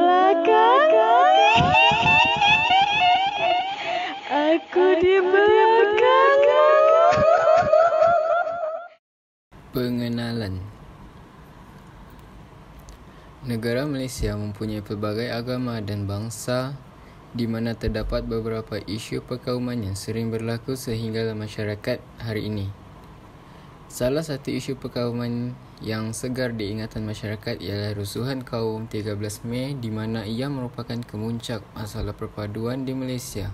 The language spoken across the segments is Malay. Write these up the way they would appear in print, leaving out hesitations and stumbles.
belakang. Aku di belakang. Pengenalan. Negara Malaysia mempunyai pelbagai agama dan bangsa di mana terdapat beberapa isu perkauman yang sering berlaku sehingga dalam masyarakat hari ini. Salah satu isu perkauman yang segar di ingatan masyarakat ialah rusuhan kaum 13 Mei di mana ia merupakan kemuncak masalah perpaduan di Malaysia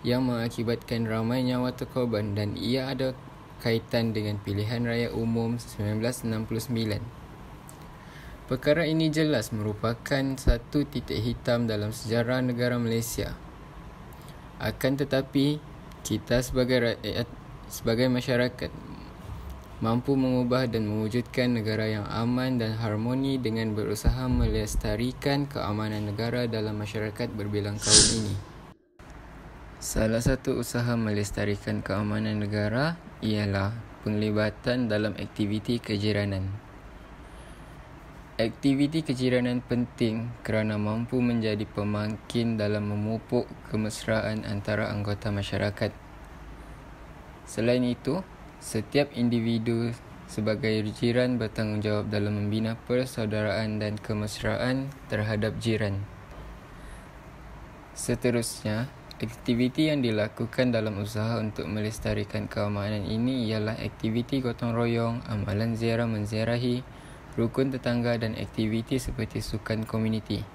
yang mengakibatkan ramai nyawa terkorban dan ia ada kaitan dengan pilihan raya umum 1969. Perkara ini jelas merupakan satu titik hitam dalam sejarah negara Malaysia. Akan tetapi, kita sebagai rakyat, sebagai masyarakat, mampu mengubah dan mewujudkan negara yang aman dan harmoni dengan berusaha melestarikan keamanan negara dalam masyarakat berbilang kaum ini. Salah satu usaha melestarikan keamanan negara ialah penglibatan dalam aktiviti kejiranan. Aktiviti kejiranan penting kerana mampu menjadi pemangkin dalam memupuk kemesraan antara anggota masyarakat. Selain itu, setiap individu sebagai jiran bertanggungjawab dalam membina persaudaraan dan kemesraan terhadap jiran. Seterusnya, aktiviti yang dilakukan dalam usaha untuk melestarikan keamanan ini ialah aktiviti gotong royong, amalan ziarah menziarahi, rukun tetangga dan aktiviti seperti sukan komuniti.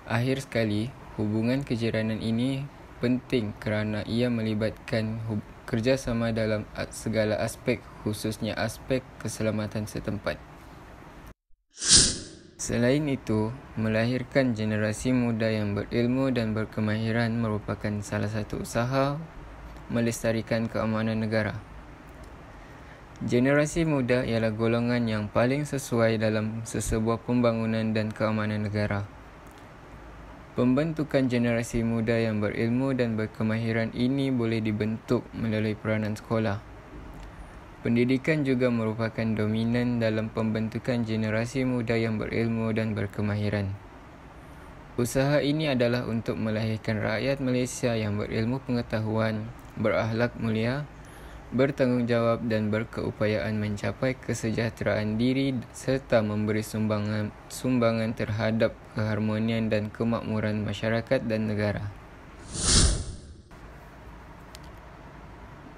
Akhir sekali, hubungan kejiranan ini penting kerana ia melibatkan kerjasama dalam segala aspek, khususnya aspek keselamatan setempat. Selain itu, melahirkan generasi muda yang berilmu dan berkemahiran merupakan salah satu usaha melestarikan keamanan negara. Generasi muda ialah golongan yang paling sesuai dalam sesebuah pembangunan dan keamanan negara. Pembentukan generasi muda yang berilmu dan berkemahiran ini boleh dibentuk melalui peranan sekolah. Pendidikan juga merupakan dominan dalam pembentukan generasi muda yang berilmu dan berkemahiran. Usaha ini adalah untuk melahirkan rakyat Malaysia yang berilmu pengetahuan, berakhlak mulia, bertanggungjawab dan berkeupayaan mencapai kesejahteraan diri serta memberi sumbangan terhadap keharmonian dan kemakmuran masyarakat dan negara.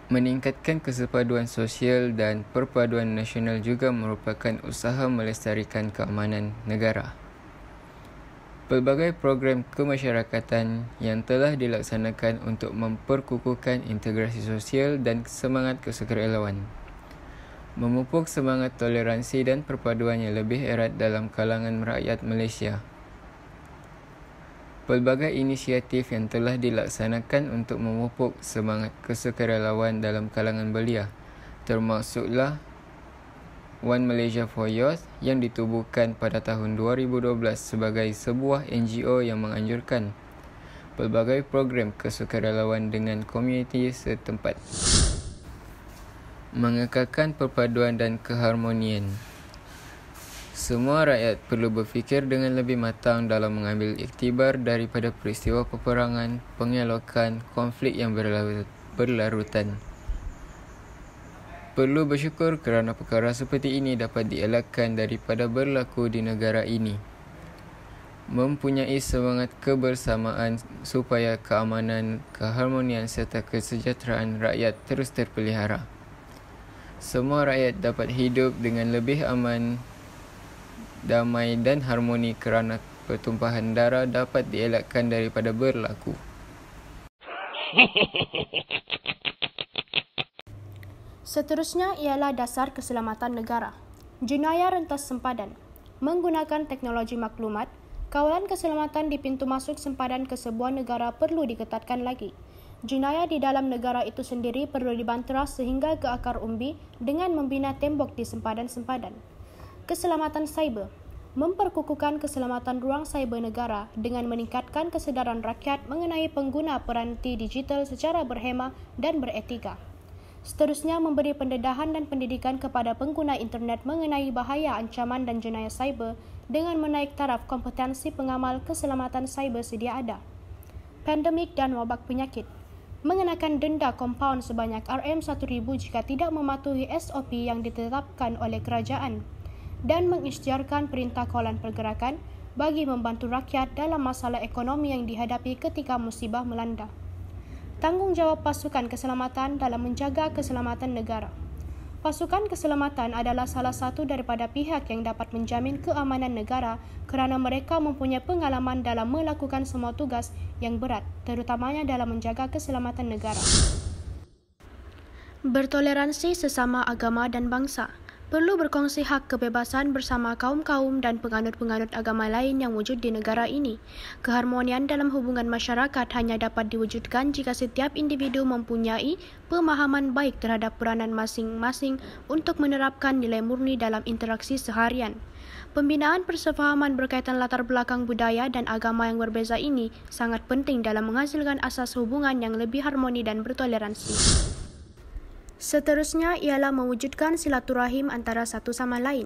Meningkatkan kesepaduan sosial dan perpaduan nasional juga merupakan usaha melestarikan keamanan negara. Pelbagai program kemasyarakatan yang telah dilaksanakan untuk memperkukuhkan integrasi sosial dan semangat kesukarelawan, memupuk semangat toleransi dan perpaduan yang lebih erat dalam kalangan rakyat Malaysia. Pelbagai inisiatif yang telah dilaksanakan untuk memupuk semangat kesukarelawan dalam kalangan belia, termasuklah One Malaysia for Youth yang ditubuhkan pada tahun 2012 sebagai sebuah NGO yang menganjurkan pelbagai program kesukarelawan dengan komuniti setempat. Mengekalkan perpaduan dan keharmonian. Semua rakyat perlu berfikir dengan lebih matang dalam mengambil iktibar daripada peristiwa peperangan, pengelokan, konflik yang berlarutan. Perlu bersyukur kerana perkara seperti ini dapat dielakkan daripada berlaku di negara ini. Mempunyai semangat kebersamaan supaya keamanan, keharmonian serta kesejahteraan rakyat terus terpelihara. Semua rakyat dapat hidup dengan lebih aman, damai dan harmoni kerana pertumpahan darah dapat dielakkan daripada berlaku. Seterusnya ialah dasar keselamatan negara. Jenayah rentas sempadan. Menggunakan teknologi maklumat, kawalan keselamatan di pintu masuk sempadan ke sebuah negara perlu diketatkan lagi. Jenayah di dalam negara itu sendiri perlu dibantera sehingga ke akar umbi dengan membina tembok di sempadan-sempadan. Keselamatan cyber. Memperkukuhkan keselamatan ruang cyber negara dengan meningkatkan kesedaran rakyat mengenai pengguna peranti digital secara berhemah dan beretika. Seterusnya, memberi pendedahan dan pendidikan kepada pengguna internet mengenai bahaya ancaman dan jenayah cyber dengan menaik taraf kompetensi pengamal keselamatan cyber sedia ada. Pandemik dan wabak penyakit. Mengenakan denda kompaun sebanyak RM1,000 jika tidak mematuhi SOP yang ditetapkan oleh kerajaan dan mengisytiharkan Perintah Kawalan Pergerakan bagi membantu rakyat dalam masalah ekonomi yang dihadapi ketika musibah melanda. Tanggungjawab pasukan keselamatan dalam menjaga keselamatan negara. Pasukan keselamatan adalah salah satu daripada pihak yang dapat menjamin keamanan negara kerana mereka mempunyai pengalaman dalam melakukan semua tugas yang berat, terutamanya dalam menjaga keselamatan negara. Bertoleransi sesama agama dan bangsa. Perlu berkongsi hak kebebasan bersama kaum-kaum dan penganut-penganut agama lain yang wujud di negara ini. Keharmonian dalam hubungan masyarakat hanya dapat diwujudkan jika setiap individu mempunyai pemahaman baik terhadap peranan masing-masing untuk menerapkan nilai murni dalam interaksi seharian. Pembinaan persefahaman berkaitan latar belakang budaya dan agama yang berbeza ini sangat penting dalam menghasilkan asas hubungan yang lebih harmoni dan bertoleransi. Seterusnya ialah mewujudkan silaturahim antara satu sama lain.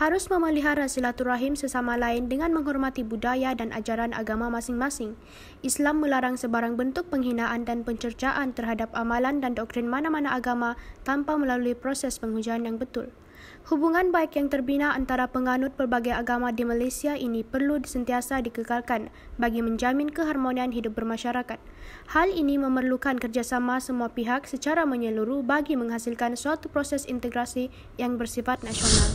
Harus memelihara silaturahim sesama lain dengan menghormati budaya dan ajaran agama masing-masing. Islam melarang sebarang bentuk penghinaan dan pencercaan terhadap amalan dan doktrin mana-mana agama tanpa melalui proses pengujian yang betul. Hubungan baik yang terbina antara penganut pelbagai agama di Malaysia ini perlu sentiasa dikekalkan bagi menjamin keharmonian hidup bermasyarakat. Hal ini memerlukan kerjasama semua pihak secara menyeluruh bagi menghasilkan suatu proses integrasi yang bersifat nasional.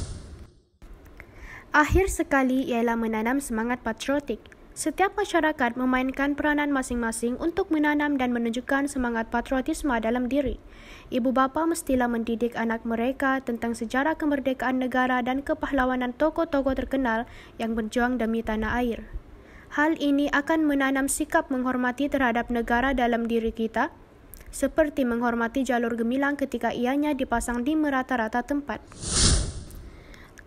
Akhir sekali ialah menanam semangat patriotik. Setiap masyarakat memainkan peranan masing-masing untuk menanam dan menunjukkan semangat patriotisme dalam diri. Ibu bapa mestilah mendidik anak mereka tentang sejarah kemerdekaan negara dan kepahlawanan tokoh-tokoh terkenal yang berjuang demi tanah air. Hal ini akan menanam sikap menghormati terhadap negara dalam diri kita, seperti menghormati jalur gemilang ketika ianya dipasang di merata-rata tempat.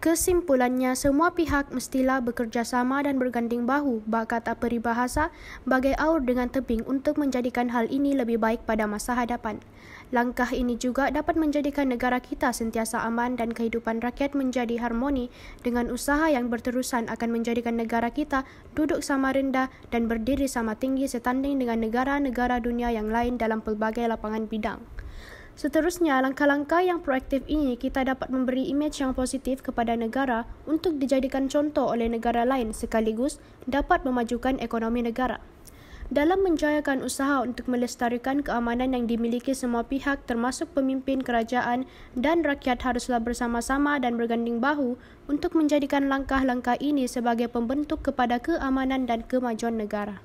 Kesimpulannya, semua pihak mestilah bekerjasama dan berganding bahu, kata peribahasa, bagai aur dengan tebing untuk menjadikan hal ini lebih baik pada masa hadapan. Langkah ini juga dapat menjadikan negara kita sentiasa aman dan kehidupan rakyat menjadi harmoni. Dengan usaha yang berterusan akan menjadikan negara kita duduk sama rendah dan berdiri sama tinggi setanding dengan negara-negara dunia yang lain dalam pelbagai lapangan bidang. Seterusnya, langkah-langkah yang proaktif ini kita dapat memberi imej yang positif kepada negara untuk dijadikan contoh oleh negara lain sekaligus dapat memajukan ekonomi negara. Dalam menjayakan usaha untuk melestarikan keamanan yang dimiliki semua pihak termasuk pemimpin kerajaan dan rakyat haruslah bersama-sama dan berganding bahu untuk menjadikan langkah-langkah ini sebagai pembentuk kepada keamanan dan kemajuan negara.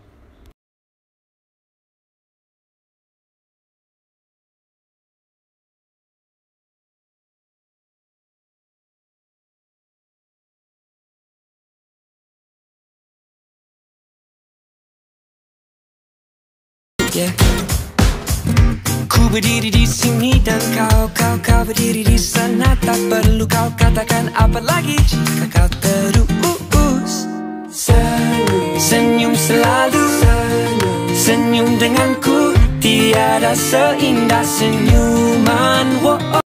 Yeah. Ku berdiri di sini dan kau berdiri di sana. Tak perlu kau katakan apa lagi jika kau terus senyum selalu. Senyum denganku, tiada seindah senyuman.